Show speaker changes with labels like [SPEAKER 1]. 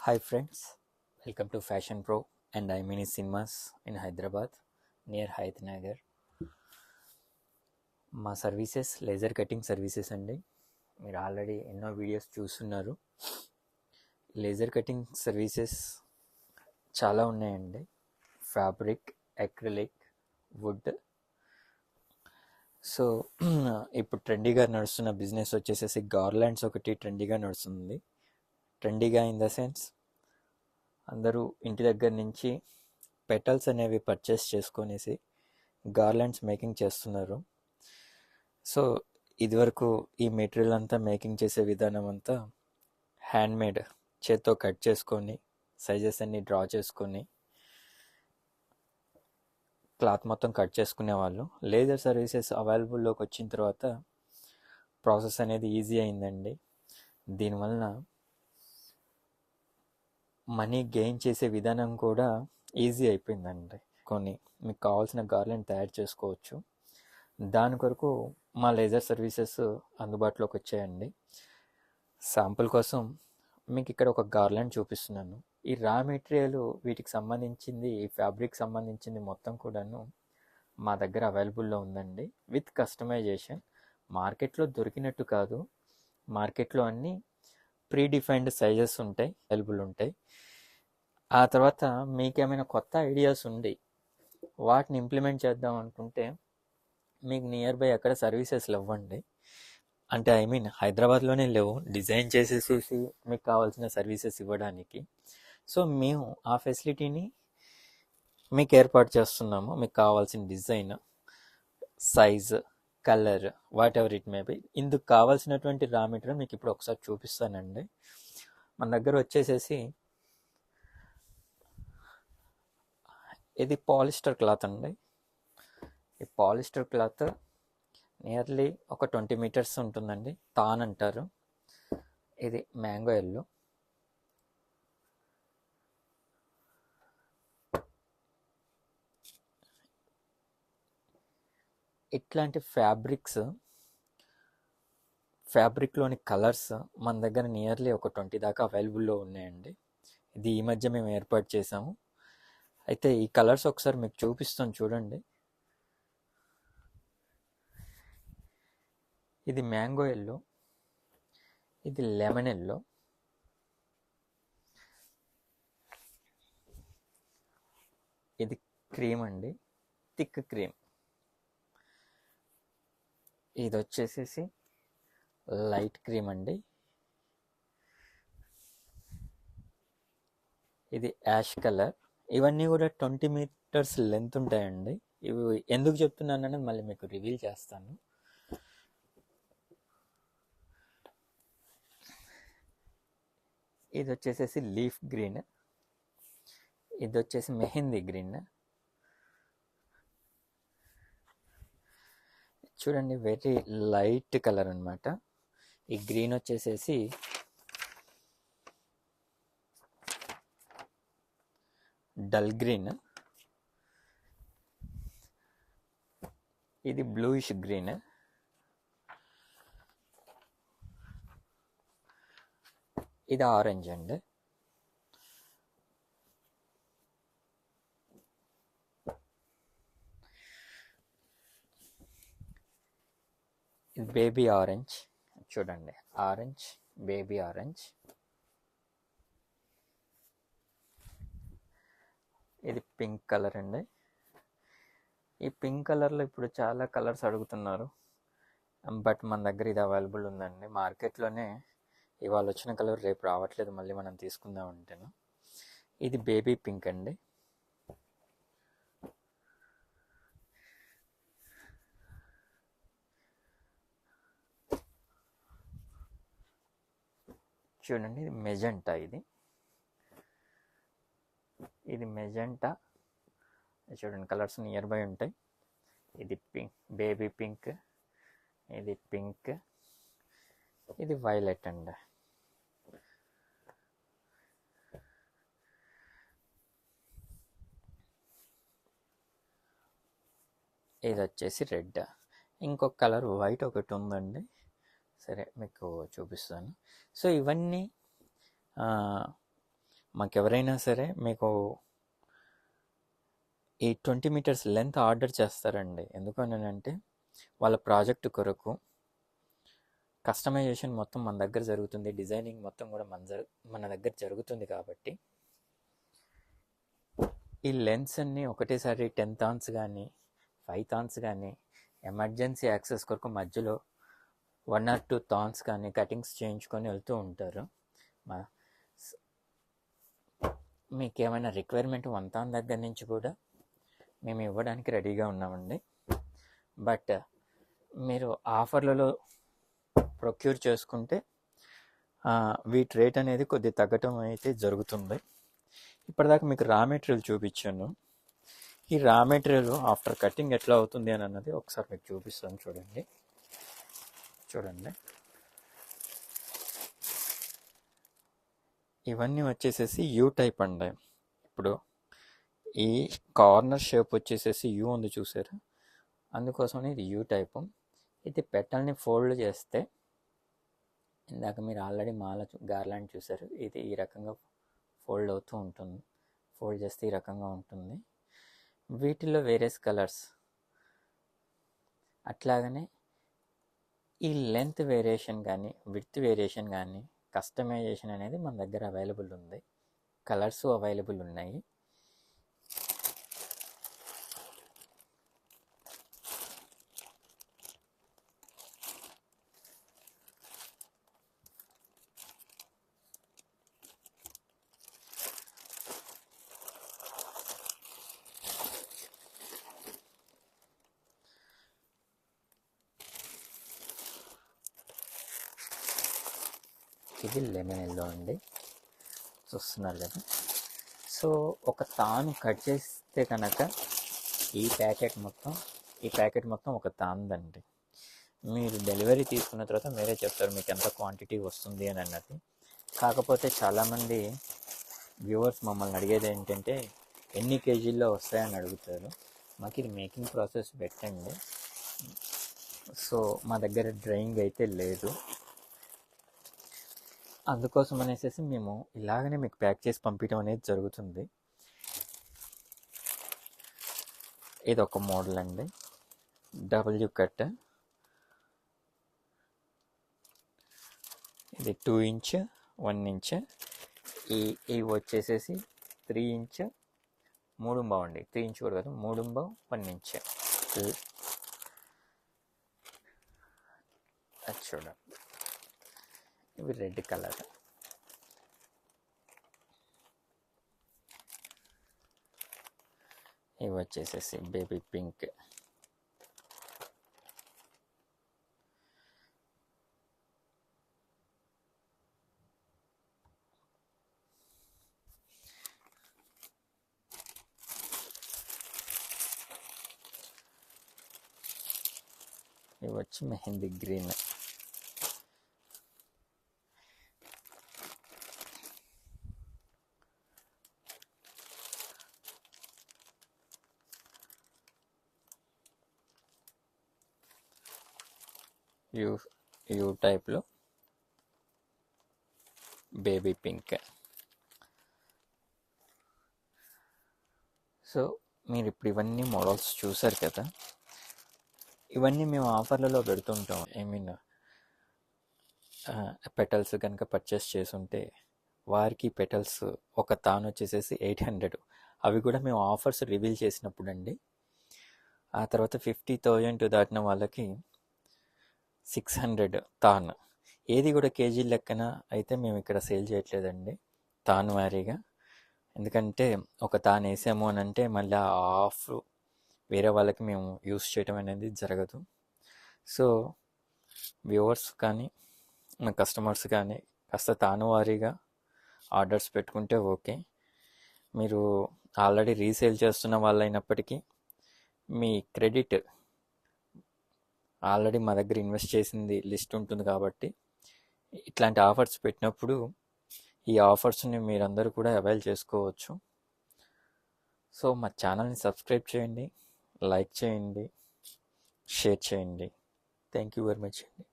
[SPEAKER 1] Hi friends, welcome to Fashion Pro and iMini Cinemas in Hyderabad near Hydernagar. Nagar. మా services laser cutting services అండి. మీరు already ఎన్నో videos చూస్తున్నారు. Laser cutting services చాలా ఉన్నాయండి. Fabric, acrylic, would. So ఇప్పుడు ట్రెండీగా నడుస్తున్న బిజినెస్ వచ్చేసేసి గార్లాండ్స్ ఒకటి ట్రెండీగా నడుస్తుంది. ట్రెండీగా ఇన్ ద సెన్స్ అందరూ ఇంటి దగ్గర నుంచి పెటల్స్ అనేవి పర్చేస్ చేసుకొనేసి గార్లాండ్స్ మేకింగ్ చేస్తున్నారు. సో ఇదివరకు ఈ మెటీరియల్ అంతా మేకింగ్ చేసే విధానం అంతా హ్యాండ్మేడ్, చేత్తో కట్ చేసుకొని సైజెస్ అన్ని డ్రా చేసుకొని క్లాత్ మొత్తం కట్ చేసుకునేవాళ్ళు. లేజర్ సర్వీసెస్ అవైలబుల్లోకి వచ్చిన తర్వాత ప్రాసెస్ అనేది ఈజీ అయిందండి. దీనివలన మనీ గెయిన్ చేసే విధానం కూడా ఈజీ అయిపోయిందండి. మీకు కావాల్సిన గార్లెండ్ తయారు చేసుకోవచ్చు. దాని కొరకు మా లేజర్ సర్వీసెస్ అందుబాటులోకి వచ్చాయండి. శాంపుల్ కోసం మీకు ఇక్కడ ఒక గార్లాండ్ చూపిస్తున్నాను. ఈ రా మెటీరియల్, వీటికి సంబంధించింది, ఈ ఫ్యాబ్రిక్ సంబంధించింది మొత్తం కూడాను మా దగ్గర అవైలబుల్లో ఉందండి, విత్ కస్టమైజేషన్. మార్కెట్లో దొరికినట్టు కాదు. మార్కెట్లో అన్నీ ప్రీ డిఫైన్డ్ సైజెస్ ఉంటాయి, అవైలబుల్ ఉంటాయి. ఆ తర్వాత మీకేమైనా కొత్త ఐడియాస్ ఉండి వాటిని ఇంప్లిమెంట్ చేద్దాం అనుకుంటే మీకు నియర్ బై అక్కడ సర్వీసెస్ ఇవ్వండి. అంటే హైదరాబాద్లోనే లేవు, డిజైన్ చేసేసి మీకు కావాల్సిన సర్వీసెస్ ఇవ్వడానికి. సో మేము ఆ ఫెసిలిటీని మీకు ఏర్పాటు చేస్తున్నాము. మీకు కావాల్సిన design, size, colour, what ever it may be, ఇందుకు కావాల్సినటువంటి రా మెటీరియల్ మీకు ఇప్పుడు ఒకసారి చూపిస్తానండి. మన దగ్గర వచ్చేసేసి ఇది పాలిస్టర్ క్లాత్ అండి. ఈ పాలిస్టర్ క్లాత్ నియర్లీ ఒక 20 మీటర్స్ ఉంటుందండి. తాన్ అంటారు. ఇది మ్యాంగో ఎల్లో. ఇట్లాంటి ఫ్యాబ్రిక్లోని కలర్స్ మన దగ్గర నియర్లీ ఒక 20 దాకా అవైలబుల్లో ఉన్నాయండి. ఇది ఈ మధ్య మేము ఏర్పాటు చేసాము. అయితే ఈ కలర్స్ ఒకసారి మీకు చూపిస్తాను, చూడండి. ఇది మ్యాంగో ఎల్లో, ఇది లెమన్ ఎల్లో, ఇది క్రీమ్ అండి, థిక్ క్రీమ్. ఇది వచ్చేసేసి లైట్ క్రీమ్ అండి. ఇది యాష్ కలర్. ఇవన్నీ కూడా 20 మీటర్స్ లెంత్ ఉంటాయండి. ఇవి ఎందుకు చెప్తున్నానని మళ్ళీ మీకు రివీల్ చేస్తాను. ఇది వచ్చేసేసి లీఫ్ గ్రీన్, ఇది వచ్చేసి మెహందీ గ్రీన్. చూడండి, వెరీ లైట్ కలర్ అనమాట. ఈ గ్రీన్ వచ్చేసేసి డల్ గ్రీన్. ఇది బ్లూయిష్ గ్రీన్. ఇది ఆరెంజ్ అండి. ఇది బేబీ ఆరెంజ్. చూడండి, ఆరెంజ్, బేబీ ఆరెంజ్. ఇది పింక్ కలర్ అండి. ఈ పింక్ కలర్లో ఇప్పుడు చాలా కలర్స్ అడుగుతున్నారు, బట్ మన దగ్గర ఇది అవైలబుల్ ఉందండి. మార్కెట్లోనే ఇవాళ వచ్చిన కలర్ రేపు రావట్లేదు, మళ్ళీ మనం తీసుకుందాం అంటేను. ఇది బేబీ పింక్ అండి. చూడండి, ఇది మెజెంటా. ఇది మెజెంటా. చూడండి, కలర్స్ నియర్ బై ఉంటాయి. ఇది పింక్, బేబీ పింక్. ఇది పింక్. ఇది వైలెట్ అండి. ఇది వచ్చేసి రెడ్. ఇంకొక కలర్ వైట్ ఒకటి ఉందండి. సరే, మీకు చూపిస్తాను. సో ఇవన్నీ మాకెవరైనా సరే మీకు ఈ 20 మీటర్స్ లెంత్ ఆర్డర్ చేస్తారండి. ఎందుకనంటే వాళ్ళ ప్రాజెక్ట్ కొరకు కస్టమైజేషన్ మొత్తం మన దగ్గర జరుగుతుంది, డిజైనింగ్ మొత్తం కూడా మన దగ్గర జరుగుతుంది. కాబట్టి ఈ లెన్స్ అన్నీ ఒకటేసారి 10 థాన్స్ కానీ 5 థాన్స్ కానీ ఎమర్జెన్సీ యాక్సెస్ కొరకు మధ్యలో 1 or 2 థాన్స్ కానీ కటింగ్స్ చేయించుకొని వెళ్తూ ఉంటారు. మీకు ఏమైనా రిక్వైర్మెంట్ 1 థాన్ దగ్గర నుంచి కూడా మేము ఇవ్వడానికి రెడీగా ఉన్నామండి. బట్ మీరు ఆఫర్లలో ప్రొక్యూర్ చేసుకుంటే వీటి రేట్ అనేది కొద్దిగా తగ్గటం అయితే జరుగుతుంది. ఇప్పటిదాకా మీకు రా మెటీరియల్ చూపించాను. ఈ రా మెటీరియల్ ఆఫ్టర్ కటింగ్ ఎట్లా అవుతుంది అని అన్నది ఒకసారి మీకు చూపిస్తాను. చూడండి ఇవన్నీ వచ్చేసేసి యూ టైప్ అండి. ఇప్పుడు ఈ కార్నర్ షేప్ వచ్చేసేసి యూ ఉంది చూసారు, అందుకోసం ఇది యూ టైపు. ఇది పెటల్ని ఫోల్డ్ చేస్తే, ఇందాక మీరు ఆల్రెడీ గార్లాండ్ చూసారు, ఇది ఈ రకంగా ఫోల్డ్ అవుతూ ఉంటుంది. ఫోల్డ్ చేస్తే ఈ రకంగా ఉంటుంది. వీటిలో వేరియస్ కలర్స్, అట్లాగనే ఈ లెంత్ వేరియేషన్ కానీ విడ్త్ వేరియేషన్ కానీ కస్టమైజేషన్ అనేది మన దగ్గర అవైలబుల్ ఉంది. కలర్స్ అవైలబుల్ ఉన్నాయి. ఇది లెమన్ ఎల్లో అండి, చూస్తున్నారు కదా. సో ఒక తాను కట్ చేస్తే కనుక ఈ ప్యాకెట్ మొత్తం ఒక తాందండి. మీరు డెలివరీ తీసుకున్న తర్వాత మీరే చెప్తారు మీకు ఎంత క్వాంటిటీ వస్తుంది అని అన్నది. కాకపోతే చాలామంది వ్యూవర్స్ మమ్మల్ని అడిగేది ఏంటంటే ఎన్ని కేజీల్లో వస్తాయని అడుగుతారు. మాకు ఇది మేకింగ్ ప్రాసెస్ పెట్టండి. సో మా దగ్గర డ్రైయింగ్ అయితే లేదు, అందుకోసం అనేసి మేము ఇలాగనే మీకు ప్యాక్ చేసి పంపించడం అనేది జరుగుతుంది. ఇది ఒక మోడల్ అండి, డబ్ల్యూ కట్. ఇది 2 ఇంచ్ 1 ఇంచ్. ఇవి వచ్చేసేసి 3 ఇంచ్ 3 అండి. 3 ఇంచ్ కూడా కాదు, 3 1 ఇంచ్. అది చూడండి, ఇవి రెడ్ కలర్. ఇవి వచ్చేసేసి బేబీ పింక్. ఇవి వచ్చి మెహందీ గ్రీన్. యూ టైప్లో బేబీ పింక్. సో మీరు ఇప్పుడు ఇవన్నీ మోడల్స్ చూసారు కదా, ఇవన్నీ మేము ఆఫర్లలో పెడుతుంటాం. పెటల్స్ కనుక పర్చేస్ చేసుంటే వారికి పెటల్స్ ఒక తాను వచ్చేసేసి 800. అవి కూడా మేము ఆఫర్స్ రివీల్ చేసినప్పుడు అండి. ఆ తర్వాత 50,000 దాటిన వాళ్ళకి 600 తాన్. ఏది కూడా కేజీ లెక్కన అయితే మేము ఇక్కడ సేల్ చేయట్లేదండి, తాన్ వారీగా. ఎందుకంటే ఒక తాను వేసాము అని అంటే మళ్ళీ ఆఫ్ వేరే వాళ్ళకి మేము యూస్ చేయడం అనేది జరగదు. సో వ్యూవర్స్ కానీ మన కస్టమర్స్ కానీ కాస్త తాను వారీగా ఆర్డర్స్ పెట్టుకుంటే ఓకే. మీరు ఆల్రెడీ రీసేల్ చేస్తున్న వాళ్ళైనప్పటికీ మీ క్రెడిట్ ఆల్రెడీ మా దగ్గర ఇన్వెస్ట్ చేసింది లిస్ట్ ఉంటుంది. కాబట్టి ఇట్లాంటి ఆఫర్స్ పెట్టినప్పుడు ఈ ఆఫర్స్ని మీరందరూ కూడా అవైల్ చేసుకోవచ్చు. సో మా ఛానల్ని సబ్స్క్రైబ్ చేయండి, లైక్ చేయండి, షేర్ చేయండి. థ్యాంక్ యూ వెరీ మచ్ అండి.